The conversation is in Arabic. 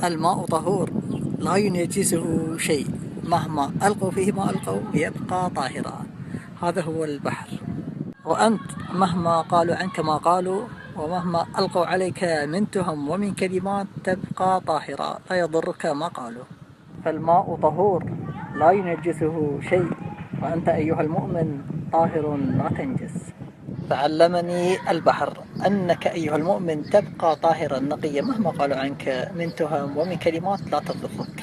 الماء طهور لا ينجسه شيء، مهما ألقوا فيه ما ألقوا يبقى طاهرا. هذا هو البحر. وأنت مهما قالوا عنك ما قالوا، ومهما ألقوا عليك من تهم ومن كلمات، تبقى طاهرا لا يضرك ما قالوا. فالماء طهور لا ينجسه شيء، وأنت أيها المؤمن طاهر لا تنجس. فعلمني البحر أنك أيها المؤمن تبقى طاهرا نقيا، مهما قالوا عنك من تهم ومن كلمات لا تضرك.